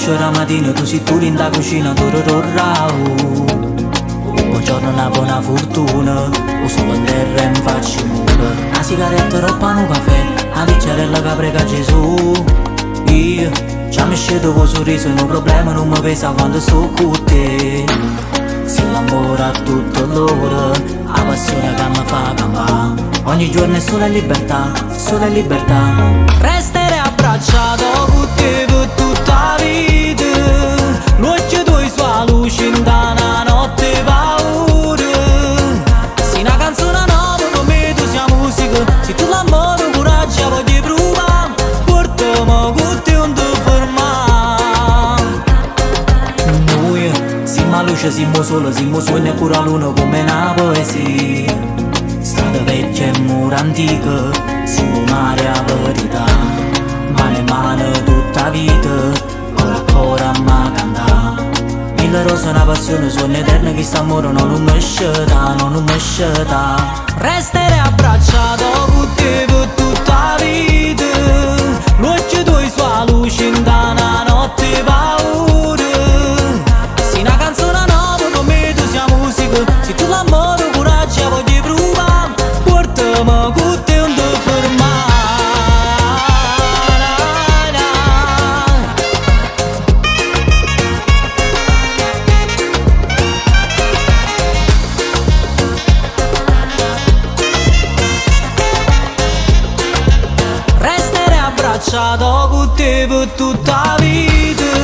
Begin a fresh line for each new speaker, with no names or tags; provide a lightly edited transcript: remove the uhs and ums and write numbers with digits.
esce la mattina, tu sei tu in da cucina, tu buongiorno, una buona fortuna, o solo a terra in faccia mura. Una sigaretta, roba, un caffè, una piccerella che prega Gesù. Io già mi scedo con sorriso, un problema non mi pesa quando sto con te. Se l'amore a tutto l'ora, la passione che mi fa campare. Ogni giorno è solo libertà, solo libertà. Resterei abbracciato con te per tutta la vita. L'occhio tuoi sua luce in una notte paura. Se una canzone nuova come tu sia musica, se tu l'amore coraggio voglio provare, portami con te non ti fermare. Noi siamo a luce, siamo solo, siamo sogni e pure a luna come una poesia. Strada vecchia e mura antica, siamo mare a verità. Mano in mano tutta vita, ora ancora ma cantare. Mille rose una passione, sogno eterno che sta amore non mi sceta, non mi sceta. Resterei abbracciato con te per tutta la vita. L'occhio tuoi sua luce in una notte paura. Se una canzone nuova come tu sia musica, se tu l'amore coraggio voglio provare, portami con te non ti fermare. Resterei abbracciato con te per tutta la vita.